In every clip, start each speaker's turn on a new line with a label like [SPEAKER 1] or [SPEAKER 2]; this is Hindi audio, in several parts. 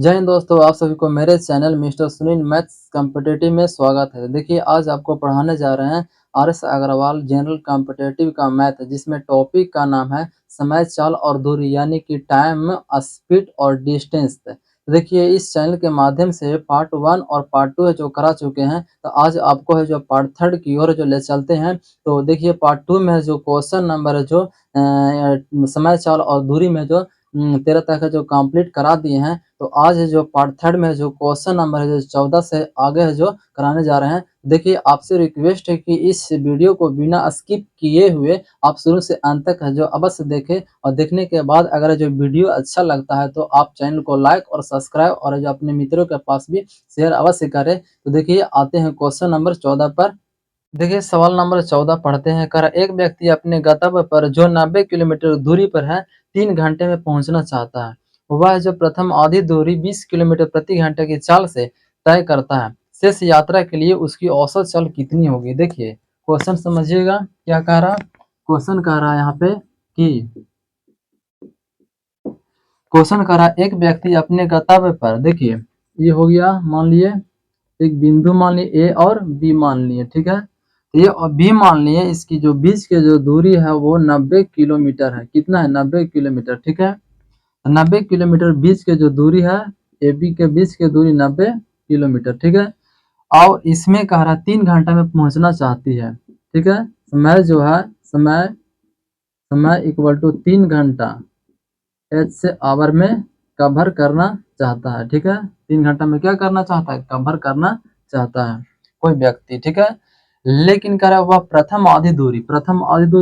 [SPEAKER 1] जय हिंद दोस्तों, आप सभी को मेरे channel mister Sunil maths competitive में स्वागत है। देखिए, आज आपको पढ़ाने जा रहे हैं आर.एस. अग्रवाल जनरल कॉम्पिटिटिव का मैथ, जिसमें टॉपिक का नाम है समय, चाल और दूरी, यानी कि टाइम, स्पीड और डिस्टेंस। देखिए, इस चैनल के माध्यम से पार्ट 1 और पार्ट 2 है जो करा चुके हैं, तो आज आपको है जो पार्ट 3 की ओर जो ले चलते हैं। तो देखिए, पार्ट 2 में जो क्वेश्चन नंबर है जो समय, चाल और दूरी में जो 13 तक है जो कंप्लीट करा दिए हैं। तो आज है जो पार्ट 3 में जो क्वेश्चन नंबर है जो 14 से आगे है जो कराने जा रहे हैं। देखिए, आपसे रिक्वेस्ट है कि इस वीडियो को बिना स्किप किए हुए आप शुरू से अंत तक है जो अवश्य देखें, और देखने के बाद अगर जो वीडियो अच्छा लगता है तो आप चैनल को लाइक और सब्सक्राइब और जो अपने मित्रों के पास भी शेयर अवश्य करें। तो देखिए, आते हैं क्वेश्चन नंबर 14 पर। देखिए, सवाल नंबर 14 पढ़ते हैं। कर एक व्यक्ति अपने गंतव्य पर जो 90 किलोमीटर दूरी पर है 3 घंटे में पहुंचना चाहता है। वह जो प्रथम आधी दूरी 20 किलोमीटर प्रति घंटे की चाल से तय करता है। शेष यात्रा के लिए उसकी औसत चाल कितनी होगी? देखिए, क्वेश्चन समझिएगा क्या कह रहा। क्वेश्चन कह रहा है यहाँ पे कि क्वेश्चन कह रहा एक व्यक्ति अपने गंतव्य पर, देखिए ये हो गया, मान लिए एक बिंदु मान लिए ए और बी मान लिए, ठीक है। ये और बी मान लिए, इसकी जो बीच की जो दूरी है वो 90 किलोमीटर है। कितना है? 90 किलोमीटर, ठीक है। 90 किलोमीटर बीच के जो दूरी है, ए बी के बीच की दूरी 90 किलोमीटर, ठीक है। और इसमें कह रहा 3 घंटा में पहुंचना चाहती है, ठीक है। समय जो है, समय समय इक्वल टू 3 घंटा एच से आवर में कवर करना चाहता है, ठीक है। 3 घंटा में क्या करना चाहता है? कवर करना चाहता है कोई व्यक्ति, ठीक है। लेकिन कह रहा है वह प्रथम आधी दूरी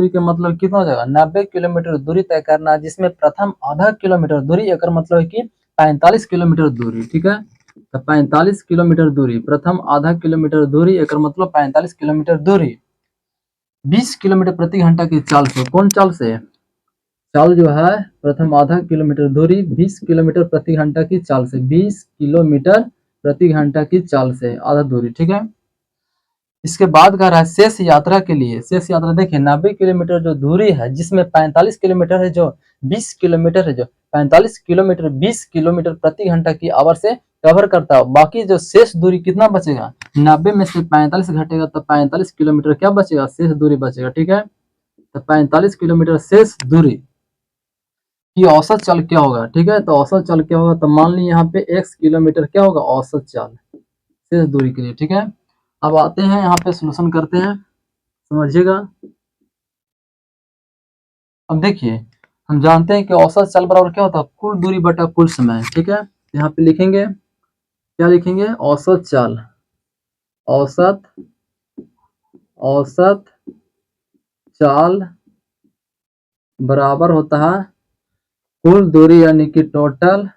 [SPEAKER 1] के मतलब कितना हो जाएगा? 90 किलोमीटर दूरी तय करना है, जिसमें प्रथम आधा किलोमीटर दूरी एक मतलब है कि 45 किलोमीटर दूरी, ठीक है। तो 45 किलोमीटर दूरी, प्रथम आधा किलोमीटर दूरी एक मतलब 45 किलोमीटर दूरी 20 किलोमीटर प्रति घंटा की चाल से, कौन चाल से? चाल जो है, प्रथम आधा किलोमीटर दूरी 20 किलोमीटर प्रति घंटा की चाल से, 20 किलोमीटर प्रति घंटा की चाल से आधा दूरी, ठीक है। इसके बाद कह रहा है शेष यात्रा के लिए, शेष यात्रा देखिए 90 किलोमीटर जो दूरी है, जिसमें 45 किलोमीटर है जो 20 किलोमीटर है जो 45 किलोमीटर 20 किलोमीटर प्रति घंटा की आवर से कवर करता है। बाकी जो शेष दूरी कितना बचेगा? 90 में से 45 घटेगा तो 45 किलोमीटर क्या बचेगा? शेष दूरी बचेगा, ठीक है। तो 45 किलोमीटर शेष दूरी की औसत चाल क्या होगा? ठीक है, तो औसत चाल क्या होगा? तो मान ली यहाँ पे x किलोमीटर क्या होगा? औसत चाल शेष दूरी के लिए, ठीक है। अब आते हैं यहाँ पे सोल्यूशन करते हैं, समझिएगा। अब देखिए, हम जानते हैं कि औसत चाल बराबर क्या होता है? कुल दूरी बटा कुल समय, ठीक है। यहाँ पे लिखेंगे, क्या लिखेंगे? औसत चाल, औसत औसत चाल बराबर होता है कुल दूरी, यानी कि टोटल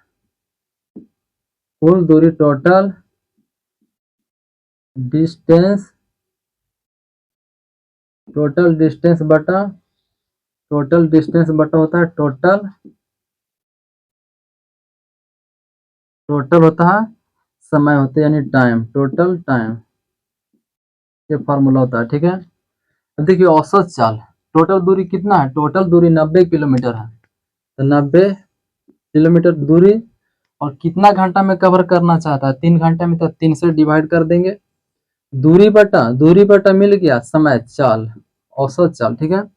[SPEAKER 1] डिस्टेंस, टोटल डिस्टेंस बटा होता है टोटल होता है समय होता है, यानी टाइम, टोटल टाइम, ये फार्मूला होता है, ठीक है। अब देखिए, औसत चाल, टोटल दूरी कितना है? टोटल दूरी 90 किलोमीटर है, तो 90 किलोमीटर दूरी, और कितना घंटा में कवर करना चाहता है? 3 घंटे में, तो 3 से डिवाइड कर देंगे। दूरी बटा मिल गया समय, चाल, औसत चाल, ठीक है।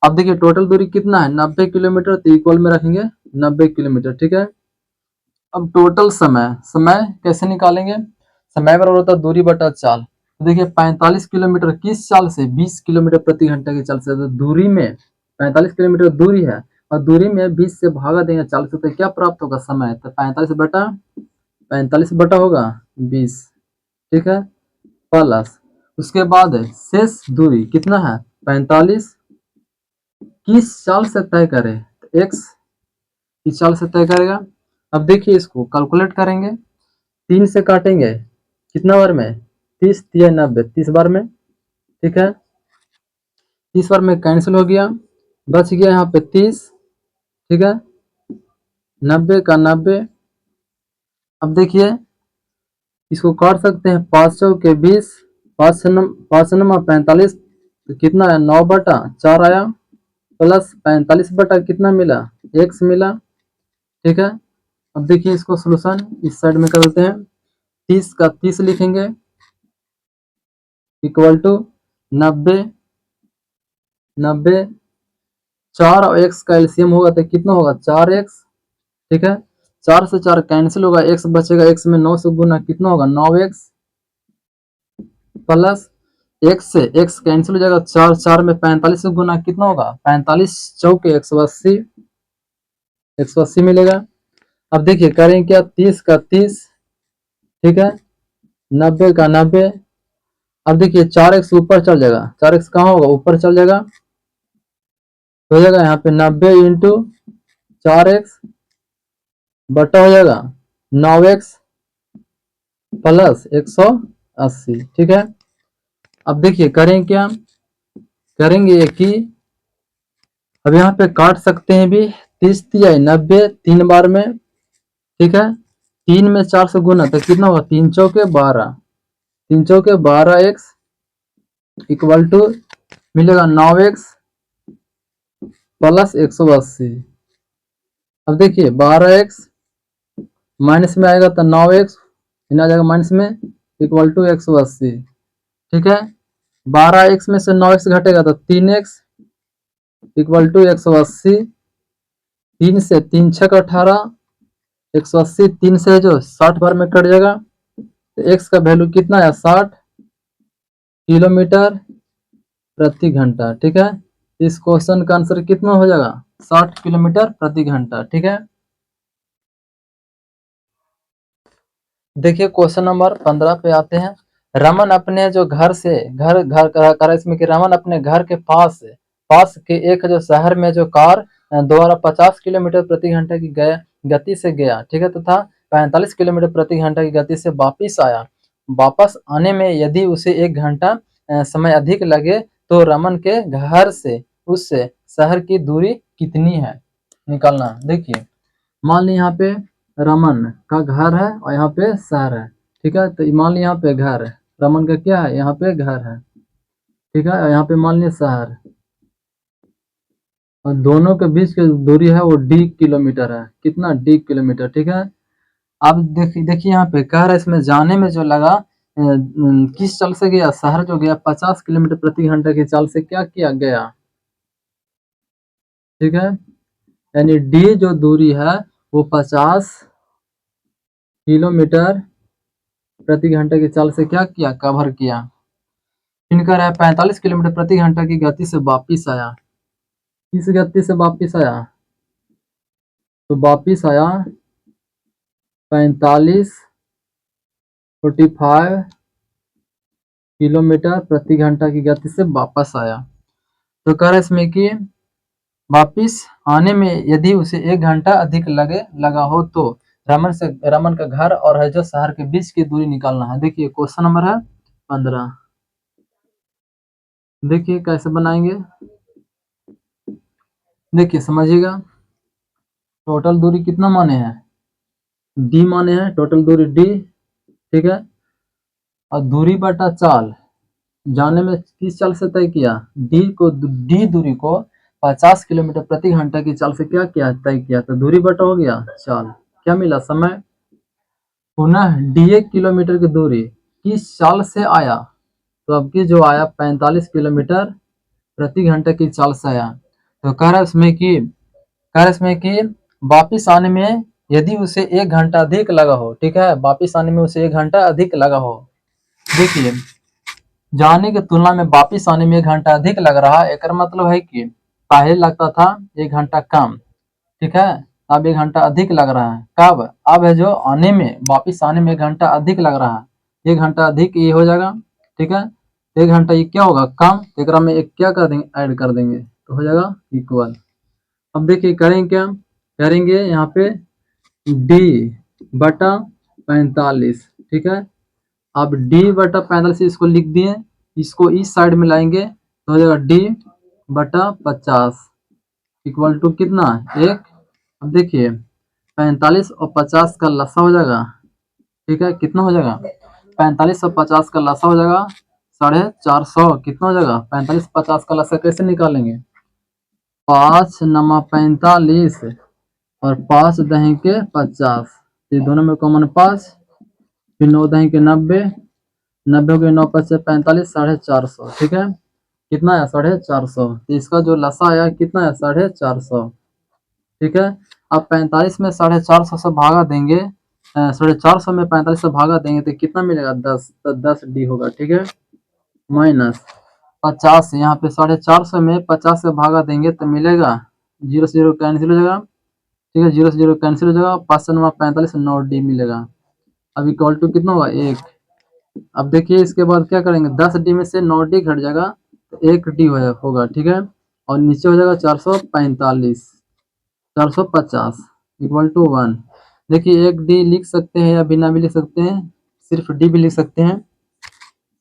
[SPEAKER 1] अब देखिए, टोटल दूरी कितना है? 90 किलोमीटर, तो इक्वल में रखेंगे 90 किलोमीटर, ठीक है। अब टोटल समय, समय कैसे निकालेंगे? समय बराबर होता है दूरी बटा चाल। तो देखिए, 45 किलोमीटर किस चाल से? 20 किलोमीटर प्रति घंटा की चाल से। तो दूरी में 45 किलोमीटर दूरी है, और दूरी में 20 से भागा देंगे चाल से, तो क्या प्राप्त होगा? समय। तो 45 बटा होगा 20, ठीक है, प्लस उसके बाद शेष दूरी कितना है? 45 किस चाल से तय करें? तो एक्स किस चाल से तय करेगा? अब देखिए, इसको कैलकुलेट करेंगे, 3 से काटेंगे कितना बार में? 30 तिया 90, 30 बार में, ठीक है। 30 बार में कैंसिल हो गया, बच गया यहाँ पे 30, ठीक है। 90 का 90। अब देखिए, इसको काट सकते हैं, 500 के 20, 5 तो कितना है? 9 बटा 4 आया, प्लस 45 बटा कितना मिला? x मिला, ठीक है। अब देखिए इसको सोल्यूशन इस साइड में कर देते हैं। 30 का 30 लिखेंगे इक्वल टू 90, 4 और x का एलसीएम होगा तो कितना होगा 4x। ठीक है, 4 से 4 कैंसिल होगा, x बचेगा, x में 9 से गुना कितना होगा 9x प्लस x से x कैंसिल हो जाएगा, 4 4 में 45 से गुना कितना होगा 45 चौके 180, 180 मिलेगा। अब देखिए करें क्या 30 का 30, ठीक है, 90 का 90। अब देखिए 4x ऊपर चल जाएगा, 4x कहाँ होगा ऊपर चल जाएगा, तो हो जाएगा यहाँ पे 90 इंटू 4x बटा हो जाएगा 9x प्लस 180। ठीक है, अब देखिए करें क्या, करेंगे कि अब यहाँ पे काट सकते हैं भी, 30 तिया 90 3 बार में, ठीक है, 3 में 4 से गुना तो कितना होगा 3 चौके 12, 3 चौके 12x इक्वल टू मिलेगा 9x प्लस 180। अब देखिए 12x माइनस में आएगा तो 9x आ जाएगा माइनस में इक्वल टू 180। ठीक है, 12x में से 9x घटेगा तो 3x इक्वल टू 180। 3 से 3 छक 18, 180 3 से जो 60 बार में कट जाएगा, तो x का वैल्यू कितना है 60 किलोमीटर प्रति घंटा। ठीक है, इस क्वेश्चन का आंसर कितना हो जाएगा 60 किलोमीटर प्रति घंटा। ठीक है, देखिए क्वेश्चन नंबर 15 पे आते हैं। रमन अपने जो घर से घर घर कर इसमें कि रमन अपने घर के पास पास के एक जो शहर में जो कार द्वारा 50 किलोमीटर प्रति घंटा की गति से गया, ठीक है, तथा 45 किलोमीटर प्रति घंटा की गति से वापिस आया। वापस आने में यदि उसे 1 घंटा समय अधिक लगे तो रमन के घर से उस शहर की दूरी कितनी है, निकालना। देखिए मान ली यहाँ पे रमन का घर है और यहाँ पे शहर है, ठीक है, तो मान ली यहाँ पे घर है, रमन का क्या है यहाँ पे घर है, ठीक है, और यहाँ पे मान ली शहर, और दोनों के बीच की दूरी है वो d किलोमीटर है, कितना d किलोमीटर। ठीक है, अब देखिए यहाँ पे कह रहा है इसमें जाने में जो लगा किस चाल से गया, शहर जो गया 50 किलोमीटर प्रति घंटा की चाल से क्या किया गया। ठीक है, यानी d जो दूरी है वो 50 किलोमीटर प्रति घंटे की चाल से क्या किया कवर किया। इनका रहा 45 किलोमीटर प्रति घंटा की गति से वापिस आया, किस गति से वापिस आया, तो वापिस आया 45 किलोमीटर प्रति घंटा की गति से वापस आया। तो कह रहा है इसमें कि वापिस आने में यदि उसे 1 घंटा अधिक लगा हो तो रमन का घर और है जो शहर के बीच की दूरी निकालना है। देखिए क्वेश्चन नंबर है 15, देखिए कैसे बनाएंगे, देखिए समझिएगा। टोटल दूरी कितना माने हैं d माने हैं, टोटल दूरी d, ठीक है, और दूरी बटा चाल, जाने में किस चाल से तय किया, d दूरी को 50 किलोमीटर प्रति घंटा की चाल से क्या किया तय किया, तो दूरी बटा हो गया चाल, क्या मिला समय, पुनः d किलोमीटर की दूरी किस चाल से आया, तो अब की जो आया 45 किलोमीटर प्रति घंटे की चाल से आया। तो कह रहा है इसमें कि वापिस आने में यदि उसे 1 घंटा अधिक लगा हो, ठीक है, वापिस आने में उसे 1 घंटा अधिक लगा हो। देखिए जाने की तुलना में वापिस आने में 1 घंटा अधिक लग रहा है, एक मतलब है कि पहले लगता था 1 घंटा कम, ठीक है, अब 1 घंटा अधिक लग रहा है, कब, अब है जो आने में, वापिस आने में 1 घंटा अधिक लग रहा है, 1 घंटा अधिक ये हो जाएगा, ठीक है, 1 घंटा ये क्या होगा कम, एक में एक क्या कर देंगे ऐड कर देंगे तो हो जाएगा इक्वल। अब देखिए करेंगे क्या, करेंगे यहाँ पे d बटा 45, ठीक है, अब d बटा 45 इसको लिख दिए, इसको इस साइड में लाएंगे तो हो जाएगा d बटा 50 इक्वल टू कितना 1। अब देखिए 45 और 50 का लसा हो जाएगा, ठीक है, कितना हो जाएगा 45 और 50 का लसा हो जाएगा 450, कितना हो जाएगा 45 50 का लसा कैसे निकालेंगे, 5 नमा 45 और 5 दही के 50, ये दोनों में कॉमन 5, फिर 9 दही के 90, 90 के 9 5 45, 450, ठीक है। कितना है 450, तो इसका जो लसा आया कितना है 450, ठीक है। अब 45 में 450 से भागा देंगे, 450 में 45 से भागा देंगे तो कितना मिलेगा 10, तो 10 डी होगा, ठीक है। माइनस 50, यहाँ पे 450 में 50 से भागा देंगे तो मिलेगा, 0 से 0 कैंसिल हो जाएगा, ठीक है, 0 से 0 कैंसिल हो जाएगा, 5 से 9 45, 9 डी मिलेगा। अब इक्वल टू कितना होगा 1। अब देखिए इसके बाद क्या करेंगे, 10 डी में से 9 डी घट जाएगा तो 1 डी होगा, ठीक है। और नीचे हो जाएगा 445, 450 इक्वल टू 1। देखिए एक डी लिख सकते हैं या बिना भी लिख सकते हैं, सिर्फ डी भी लिख सकते हैं।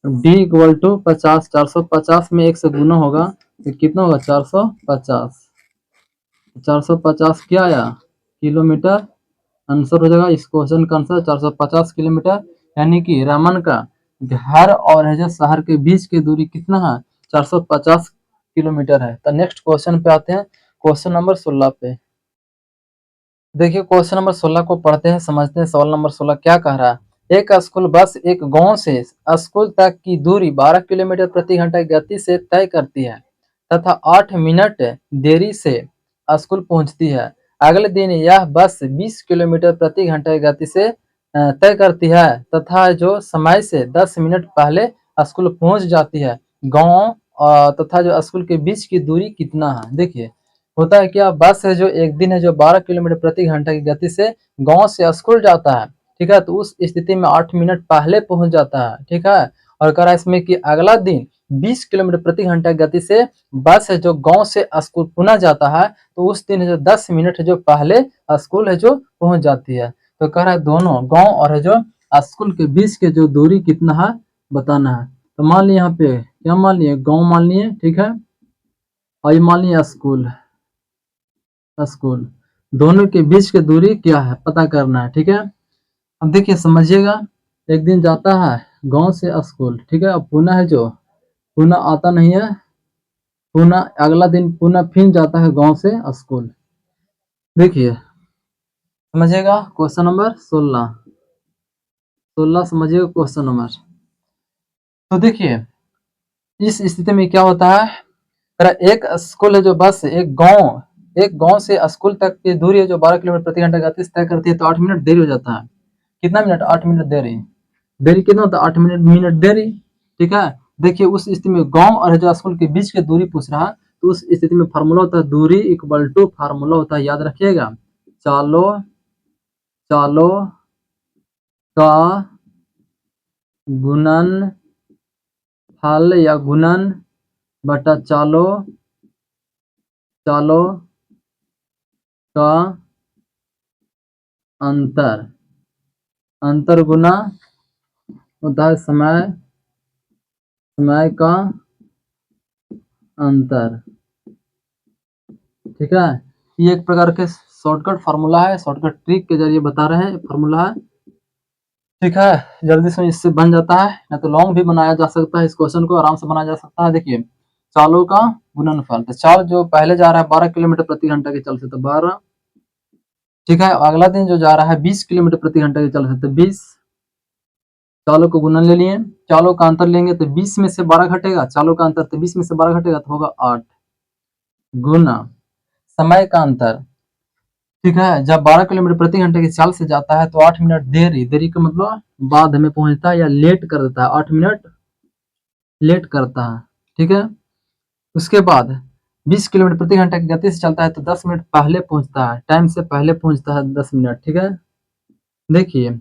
[SPEAKER 1] डी इक्वल टू 50, 450 में 1 से गुना होगा तो कितना होगा 450, 450 क्या आया किलोमीटर, आंसर हो जाएगा इस क्वेश्चन का आंसर 450 किलोमीटर। यानी कि रमन का घर और है जो शहर के बीच की दूरी कितना है 450 किलोमीटर है। तो नेक्स्ट क्वेश्चन पे आते हैं, क्वेश्चन नंबर 16 पे। देखिए क्वेश्चन नंबर 16 को पढ़ते हैं, समझते हैं सवाल नंबर 16 क्या कह रहा है। एक स्कूल बस एक गांव से स्कूल तक की दूरी 12 किलोमीटर प्रति घंटा की गति से तय करती है तथा 8 मिनट देरी से स्कूल पहुंचती है। अगले दिन यह बस 20 किलोमीटर प्रति घंटा की गति से तय करती है तथा जो समय से 10 मिनट पहले स्कूल पहुंच जाती है। गांव तथा जो स्कूल के बीच की दूरी कितना है। देखिए होता है क्या, बस है जो एक दिन है जो 12 किलोमीटर प्रति घंटा की गति से गांव से स्कूल जाता है, ठीक है, तो उस स्थिति में 8 मिनट पहले पहुंच जाता है, ठीक है। और कह रहा है इसमें कि अगला दिन 20 किलोमीटर प्रति घंटा की गति से बस है जो गांव से स्कूल पुनः जाता है, तो उस दिन है जो 10 मिनट है जो पहले स्कूल है जो पहुंच जाती है। तो कह रहा है दोनों गांव और है जो स्कूल के बीच के जो दूरी कितना है बताना है। तो मान लिया यहाँ पे क्या मान लिए, गाँव मान लिए, ठीक है, और ये मान लिया स्कूल, स्कूल दोनों के बीच की दूरी क्या है पता करना है, ठीक है। अब देखिए समझिएगा, एक दिन जाता है गांव से स्कूल, ठीक है, अब पुनः है जो पुनः आता नहीं है, पुनः अगला दिन पुनः फिर जाता है गांव से स्कूल। देखिए समझिएगा क्वेश्चन नंबर 16, 16 समझिएगा क्वेश्चन नंबर। तो देखिए इस स्थिति में क्या होता है, एक स्कूल है जो बस एक गांव से स्कूल तक की दूरी है जो 12 किलोमीटर प्रति घंटा गति से तय करती है, तो 8 मिनट देरी हो जाता है। कितना मिनट, 8 मिनट देरी, देरी कितना होता है 8 मिनट देरी, ठीक है। देखिए उस स्थिति में गांव और जो स्कूल के बीच की दूरी पूछ रहा है, तो उस स्थिति में फार्मूला होता है दूरी इक्वल टू, फार्मूला होता है याद रखिएगा, चालो चालो का गुणन फल या गुणन बटा चालो चालो का अंतर, अंतर गुना होता है समय, समय का अंतर, ठीक है। ये एक प्रकार के शॉर्टकट फार्मूला है, शॉर्टकट ट्रिक के जरिए बता रहे हैं फार्मूला है, ठीक है। जल्दी से इससे बन जाता है, ना तो लॉन्ग भी बनाया जा सकता है, इस क्वेश्चन को आराम से बनाया जा सकता है। देखिए चालों का गुणनफल, तो चाल जो पहले जा रहा है 12 किलोमीटर प्रति घंटा के चल से तो 12, ठीक है, अगला दिन जो जा रहा है 20 किलोमीटर प्रति घंटा के चल से तो 20, चालों को गुणन ले लिए, चालों का अंतर लेंगे तो 20 में से 12 घटेगा, चालों का अंतर तो 20 में से 12 घटेगा तो होगा 8, गुना समय का अंतर, ठीक है, जब 12 किलोमीटर प्रति घंटे की चाल से जाता है तो 8 मिनट देरी, देरी का मतलब बाद में पहुंचता है या लेट कर देता है, 8 मिनट लेट करता है, ठीक है। उसके बाद 20 किलोमीटर प्रति घंटे की गति से चलता है तो 10 मिनट पहले पहुंचता है, टाइम से पहले पहुंचता है 10 मिनट, ठीक है। देखिए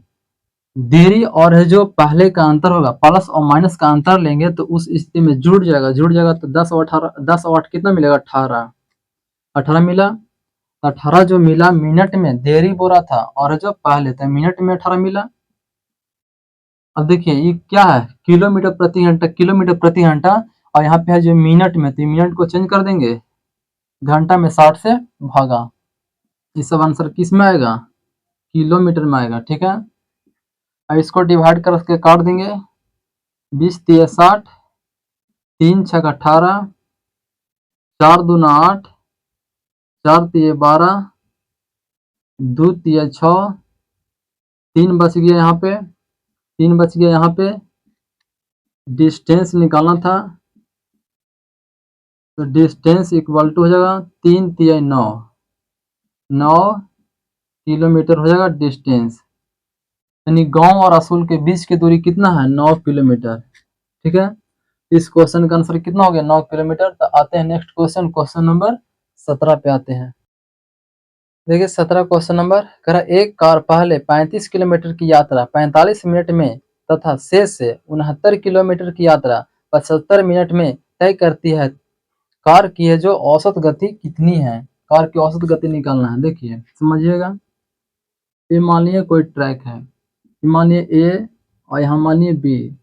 [SPEAKER 1] देरी और है जो पहले का अंतर होगा, प्लस और माइनस का अंतर लेंगे तो उस स्थिति में जुड़ जाएगा तो 10 और 18, 10 और 8 कितना मिलेगा 18, 18 मिला, 18 जो मिला मिनट में देरी बोला था और जो पहले था मिनट में 18 मिला। अब देखिए ये क्या है किलोमीटर प्रति घंटा, किलोमीटर प्रति घंटा, और यहाँ पे है जो मिनट में, तो मिनट को चेंज कर देंगे, घंटा में 60 से भागा, ये सब आंसर किस में आएगा किलोमीटर में आएगा, ठीक है। अब इसको डिवाइड करके काट देंगे, 20 तिया 60, 3 छक 18, 4 दूना 8, 4 तिये 12, 2 तिया 6, 3 बच गया यहाँ पे, 3 बच गया यहाँ पे। डिस्टेंस निकालना था, तो डिस्टेंस इक्वल टू हो जाएगा 3 तिया 9, 9 किलोमीटर हो जाएगा डिस्टेंस। यानी गांव और स्कूल के बीच की दूरी कितना है? 9 किलोमीटर। ठीक है, इस क्वेश्चन का आंसर कितना हो गया? 9 किलोमीटर। तो आते हैं नेक्स्ट क्वेश्चन, क्वेश्चन नंबर 17 पे आते हैं। देखिए 17 क्वेश्चन नंबर कह रहा एक कार पहले 35 किलोमीटर की यात्रा 45 मिनट में तथा शेष से 69 किलोमीटर की यात्रा 75 मिनट में तय करती है। कार की है जो औसत गति कितनी है? कार की औसत गति निकालना है। देखिए समझिएगा, ये मान लीजिए कोई ट्रैक है, ये मान लीजिए ए और यहाँ मान लीजिए बी।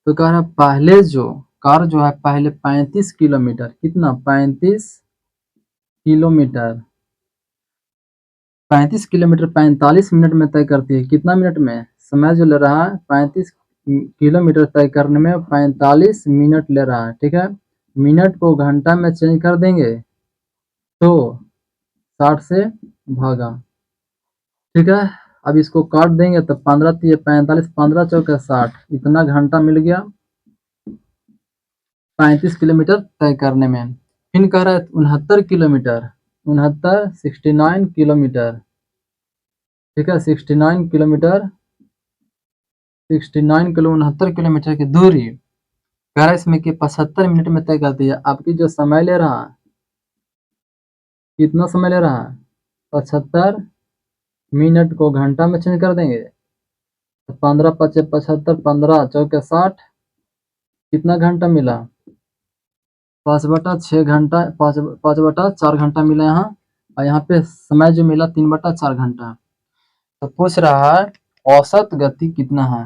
[SPEAKER 1] तो कह रहा है पहले जो कार जो है पहले 35 किलोमीटर, कितना? 35 किलोमीटर, 35 किलोमीटर 45 मिनट में तय करती है। कितना मिनट में? समय जो ले रहा है 35 किलोमीटर तय करने में 45 मिनट ले रहा है। ठीक है, मिनट को घंटा में चेंज कर देंगे तो 60 से भागा। ठीक है, अब इसको काट देंगे तो 15 तिया 45, 15 चौके 60, इतना घंटा मिल गया 35 किलोमीटर तय करने में। फिर कह रहा है 69 किलोमीटर, 69 69 किलोमीटर। ठीक है, 69 किलोमीटर, 69 किलो 69 किलोमीटर की दूरी कह रहा है इसमें कि 75 मिनट में तय करती है। आपकी जो समय ले रहा है, कितना समय ले रहा है? 75 मिनट को घंटा में चेंज कर देंगे तो 15 पचे 75, 15 चौके 60, कितना घंटा मिला? 5/6 घंटा, 5/4 घंटा मिला यहाँ। और यहाँ पे समय जो मिला 3/4 घंटा। तो पूछ रहा है औसत गति कितना है?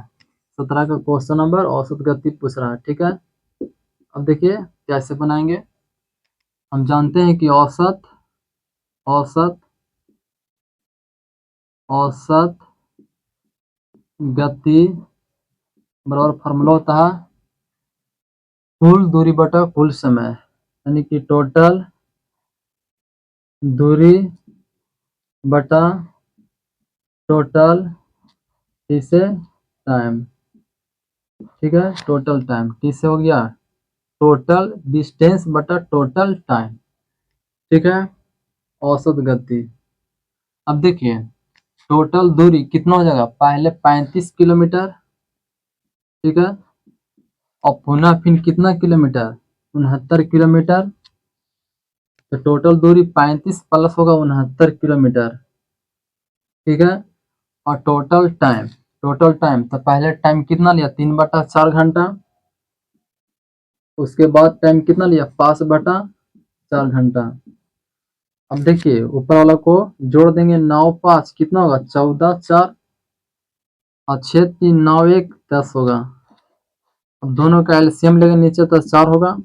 [SPEAKER 1] 17 का क्वेश्चन नंबर औसत गति पूछ रहा है। ठीक है, अब देखिए कैसे बनाएंगे। हम जानते हैं कि औसत औसत औसत गति बराबर फार्मूला होता है कुल दूरी बटा कुल समय, यानी कि टोटल दूरी बटा टोटल टी से टाइम। ठीक है, टोटल टाइम टी से हो गया टोटल डिस्टेंस बटा टोटल टाइम। ठीक है, औसत गति। अब देखिए टोटल दूरी कितना हो जाएगा? पहले 35 किलोमीटर। ठीक है, और पुनः फिर कितना किलोमीटर? 69 किलोमीटर। तो टोटल दूरी 35 प्लस होगा 69 किलोमीटर। ठीक है, और टोटल टाइम तो पहले टाइम कितना लिया? 3/4 घंटा। उसके बाद टाइम कितना लिया? 5/4 घंटा। अब देखिए ऊपर वाला को जोड़ देंगे, 9 5 कितना होगा? 14 4 और 6 3 9 1 10 होगा। अब दोनों का एलसीएम लेंगे नीचे तो 4 होगा,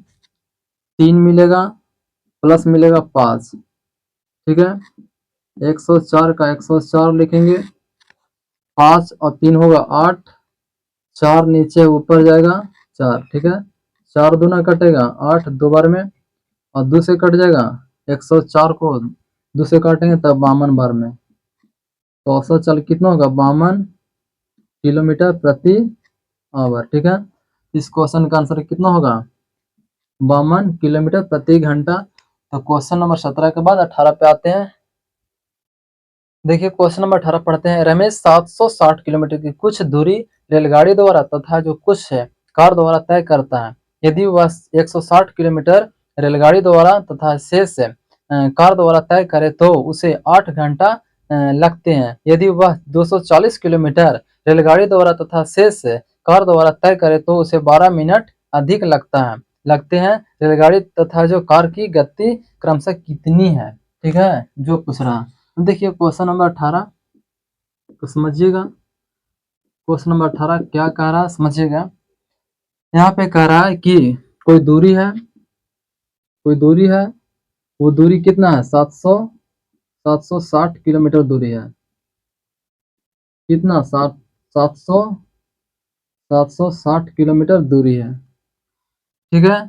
[SPEAKER 1] 3 मिलेगा प्लस मिलेगा 5। ठीक है, 104 का 104 लिखेंगे, 5 और 3 होगा 8, 4 नीचे ऊपर जाएगा 4। ठीक है, 4 दूना कटेगा 8 दो बार में, और 2 से कट जाएगा 104 को 2 से काटेंगे तब 52 बार में। तो औसत चल कितना होगा? 52 किलोमीटर प्रति आवर। ठीक है, इस क्वेश्चन का आंसर कितना होगा? 52 किलोमीटर प्रति घंटा। तो क्वेश्चन नंबर 17 के बाद 18 पे आते हैं। देखिए क्वेश्चन नंबर 18 पढ़ते हैं। रमेश 760 किलोमीटर की कुछ दूरी रेलगाड़ी द्वारा तथा जो कुछ है कार द्वारा तय करता है। यदि वह 160 किलोमीटर रेलगाड़ी द्वारा तथा शेष कार द्वारा तय करे तो उसे 8 घंटा लगते हैं। यदि वह 240 किलोमीटर रेलगाड़ी द्वारा तथा शेष कार द्वारा तय करे तो उसे 12 मिनट अधिक लगते हैं। रेलगाड़ी तथा जो कार की गति क्रमशः कितनी है? ठीक है, जो पूछ रहा है। देखिए क्वेश्चन नंबर 18 तो समझिएगा, क्वेश्चन नंबर 18 क्या कह रहा है समझिएगा। यहाँ पे कह रहा है कि कोई दूरी है, कोई दूरी है, वो दूरी कितना है? 760 किलोमीटर दूरी है। कितना? 760 किलोमीटर दूरी है। ठीक है,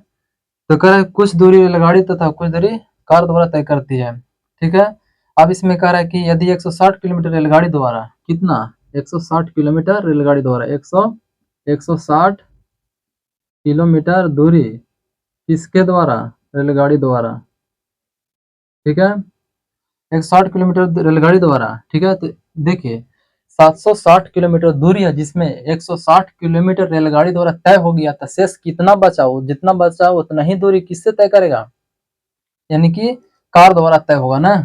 [SPEAKER 1] तो कह रहा है कुछ दूरी रेलगाड़ी तथा कुछ दूरी कार द्वारा तय करती है। ठीक है, अब इसमें कह रहा है कि यदि 160 किलोमीटर रेलगाड़ी द्वारा कितना 160 किलोमीटर रेलगाड़ी द्वारा 160 किलोमीटर दूरी किसके द्वारा रेलगाड़ी द्वारा, ठीक है 160 किलोमीटर रेलगाड़ी द्वारा, ठीक है। तो देखिए 760 किलोमीटर दूरी है जिसमें 160 किलोमीटर रेलगाड़ी द्वारा तय हो गया था, शेष कितना बचा, वो जितना बचा उतना ही दूरी किससे तय करेगा, यानी कि कार द्वारा तय होगा ना।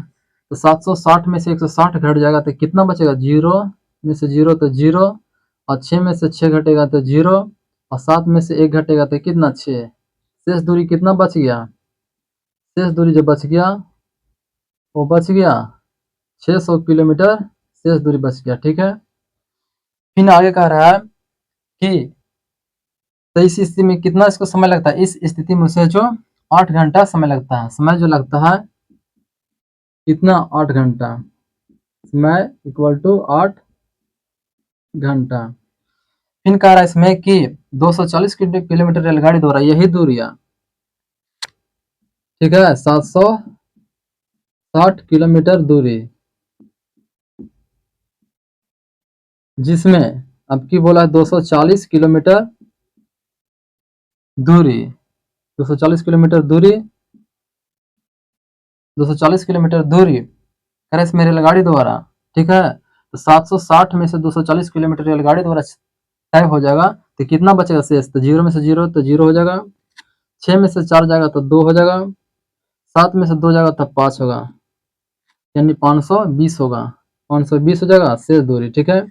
[SPEAKER 1] तो 760 में से 160 घट जाएगा तो कितना बचेगा, जीरो में से जीरो तो जीरो, और 6 में से 6 घटेगा तो जीरो, और 7 में से 1 घटेगा तो कितना 6, शेष दूरी कितना बच गया, शेष दूरी जो बच गया वो बच गया 600 किलोमीटर शेष दूरी बच गया, ठीक है। फिर आगे कह रहा है कि तो इस स्थिति में कितना इसको समय लगता है, इस स्थिति में उसे जो 8 घंटा समय लगता है, समय जो लगता है कितना 8 घंटा, समय इक्वल टू 8 घंटा। फिर कह रहा है इसमें कि 240 किलोमीटर रेलगाड़ी द्वारा यही दूरियां, ठीक है 760 किलोमीटर दूरी जिसमें अब की बोला 240 किलोमीटर दूरी, 240 किलोमीटर दूरी 240 किलोमीटर दूरी करे इसमें रेलगाड़ी द्वारा, ठीक है। तो 760 में से 240 किलोमीटर रेलगाड़ी द्वारा तय हो जाएगा तो कितना बचेगा शेष, तो जीरो में से जीरो तो जीरो हो जाएगा, 6 में से 4 जाएगा तो 2 हो जाएगा, 7 में से 2 जाएगा तो 5 होगा, यानी 520 होगा, 520 हो जाएगा शेष दूरी, ठीक है।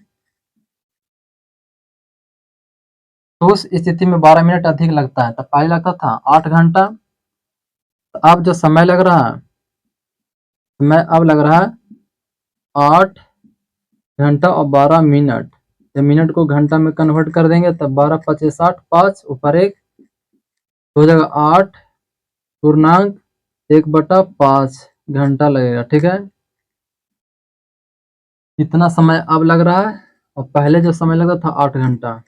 [SPEAKER 1] तो उस स्थिति में 12 मिनट अधिक लगता है, तो पहले लगता था 8 घंटा, तो अब जो समय लग रहा है समय अब लग रहा है 8 घंटा और 12 मिनट, तो मिनट को घंटा में कन्वर्ट कर देंगे तब 12 पचे 60, 5 ऊपर 1 हो जाएगा 8 पूर्णांक 1/5 घंटा लगेगा, ठीक है। इतना समय अब लग रहा है और पहले जो समय लगा था 8 घंटा,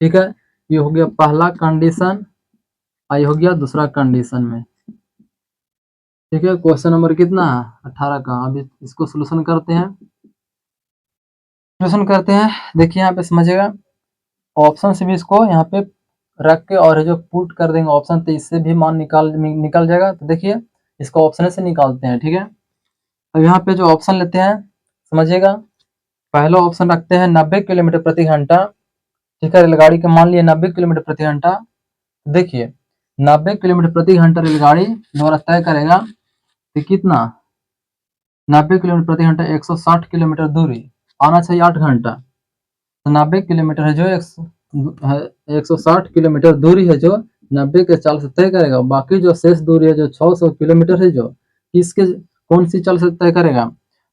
[SPEAKER 1] ठीक है। ये हो गया पहला कंडीशन, ये हो गया दूसरा कंडीशन में, ठीक है। क्वेश्चन नंबर कितना है 18 का, अभी इसको सोल्यूशन करते हैं, देखिए यहाँ पे समझिएगा, ऑप्शन से भी इसको यहाँ पे रख के और जो पुट कर देंगे ऑप्शन, तो इससे भी मान निकल जाएगा। तो देखिए इसको ऑप्शन से निकालते हैं, ठीक है। अब यहाँ पे जो ऑप्शन लेते हैं समझिएगा, पहला ऑप्शन रखते हैं 90 किलोमीटर प्रति घंटा, ठीक है। रेलगाड़ी का मान लिया 90 किलोमीटर प्रति घंटा, देखिए 90 किलोमीटर प्रति घंटा रेलगाड़ी द्वारा तय करेगा तो कितना 90 किलोमीटर प्रति घंटा 160 किलोमीटर दूरी आना चाहिए 8 घंटा, तो 90 किलोमीटर है जो 160 किलोमीटर दूरी है जो 90 के चाल से तय करेगा, बाकी जो शेष दूरी है जो 600 किलोमीटर है जो किसके कौन सी चाल से तय करेगा,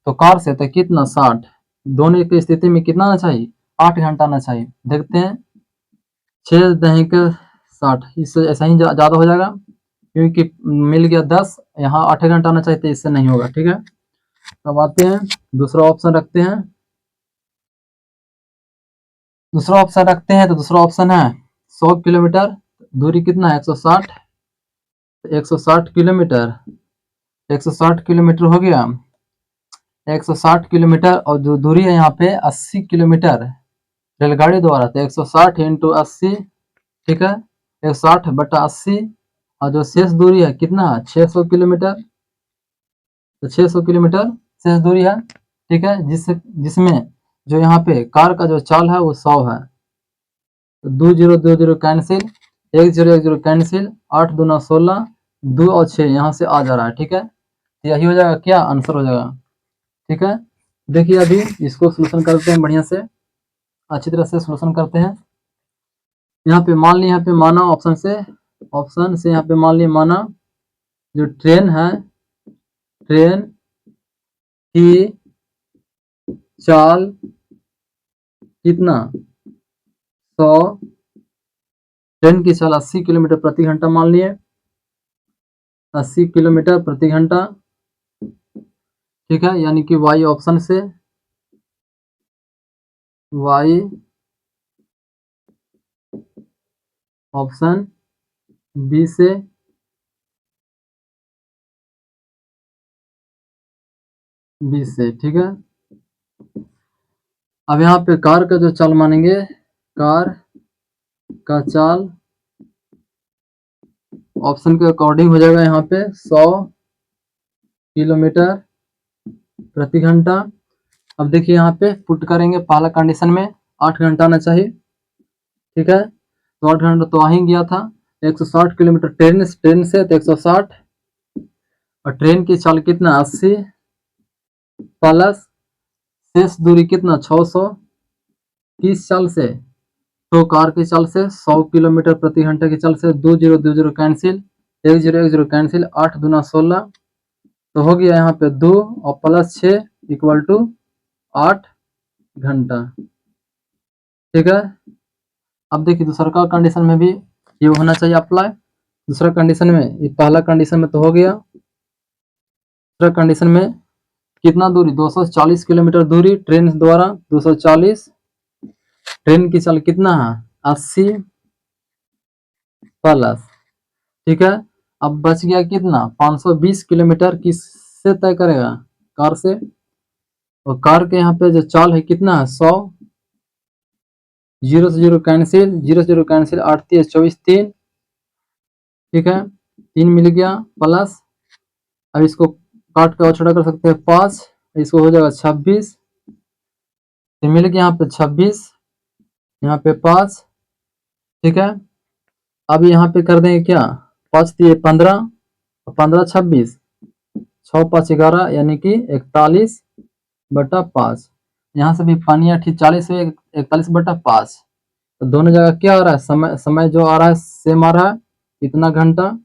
[SPEAKER 1] तो कार से, तो कितना 60, दोनों की स्थिति में कितना आना चाहिए 8 घंटा आना चाहिए। देखते हैं 6 दही के 60, इससे ऐसा ही ज़्यादा हो जाएगा क्योंकि मिल गया 10, यहाँ 8 घंटा आना चाहिए तो इससे नहीं होगा, ठीक है। अब आते हैं दूसरा ऑप्शन रखते हैं, तो दूसरा ऑप्शन है 100 किलोमीटर दूरी कितना है 160, 160 किलोमीटर 160 किलोमीटर हो गया, 160 किलोमीटर और जो दूरी है यहाँ पे 80 किलोमीटर रेलगाड़ी द्वारा, तो 160 इंटू 80, ठीक है 160/80, और जो शेष दूरी है कितना 600 किलोमीटर, तो 600 किलोमीटर शेष दूरी है, ठीक है। जिसमें जो यहाँ पे कार का जो चाल है वो 100 है, तो 2 0 2 0 कैंसिल, 1 0 1 0 कैंसिल, 8 दूना 16, 2 और 6 यहाँ से आ जा रहा है, ठीक है। तो यही हो जाएगा क्या आंसर हो जाएगा, ठीक है। देखिए अभी इसको सोल्यूशन करते हैं, बढ़िया से अच्छी तरह से सोल्यूशन करते हैं। यहाँ पे मान लिया, यहाँ पे माना ऑप्शन से यहाँ पे मान लिया माना जो ट्रेन है, ट्रेन की चाल कितना 100, ट्रेन की चाल 80 किलोमीटर प्रति घंटा मान लिए, 80 किलोमीटर प्रति घंटा, ठीक है। यानी कि वाई ऑप्शन से, वाई ऑप्शन बी से 20 से, ठीक है। अब यहाँ पे कार का जो चाल मानेंगे, कार का चाल ऑप्शन के अकॉर्डिंग हो जाएगा यहाँ पे 100 किलोमीटर प्रति घंटा। अब देखिए यहाँ पे पुट करेंगे पहला कंडीशन में 8 घंटा आना चाहिए, ठीक है। तो 8 घंटा तो आ ही गया था। 160 किलोमीटर ट्रेन से तो 160, और ट्रेन की चाल कितना 80 प्लस शेष दूरी कितना 600 किस चाल से, तो कार की चाल से 100 किलोमीटर प्रति घंटे की चाल से 2020 कैंसिल, 1010 कैंसिल, 8 दूना 16, तो हो गया यहाँ पे 2 और प्लस 6 इक्वल टू 8 घंटा, ठीक है। अब देखिए दूसरा का कंडीशन में भी ये होना चाहिए अप्लाई। दूसरा कंडीशन में, ये पहला कंडीशन में तो हो गया, दूसरा कंडीशन में कितना दूरी 240 किलोमीटर दूरी ट्रेन द्वारा 240, ट्रेन की चाल कितना है 80 प्लस, ठीक है। अब बच गया कितना 520 किलोमीटर किससे तय करेगा, कार से। और कार के यहाँ पे जो चाल है कितना है 100, 0 से 0 कैंसिल, 0 से 0 कैंसिल, 8 3 24 3, ठीक है। 3 मिल गया प्लस, अब इसको काट के और छोटा कर सकते हैं 5, इसको हो जाएगा 26, तो मिल गया यहाँ पे 26, यहाँ पे 5, ठीक है। अब यहाँ पे कर देंगे क्या 5 दिए 15, 15 26, 6 5 11 यानी कि 41/5। यहाँ से भी पानी 40 से 41/5, तो दोनों जगह क्या आ रहा है, समय जो आ रहा है सेम आ रहा है, कितना घंटा,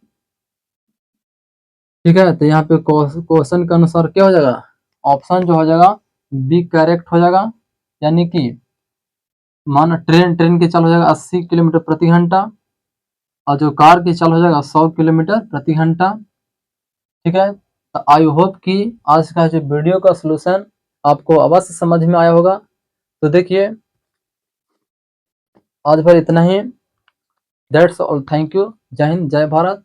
[SPEAKER 1] ठीक है। तो यहाँ पे क्वेश्चन के अनुसार क्या हो जाएगा, ऑप्शन जो हो जाएगा बी करेक्ट हो जाएगा, यानी कि माना ट्रेन की चाल हो जाएगा 80 किलोमीटर प्रति घंटा, और जो कार की चाल हो जाएगा 100 किलोमीटर प्रति घंटा, ठीक है। तो आई होप कि आज का जो वीडियो का सलूशन आपको अवश्य समझ में आया होगा। तो देखिए आज भर इतना ही, दैट्स ऑल, थैंक यू, जय हिंद, जय भारत।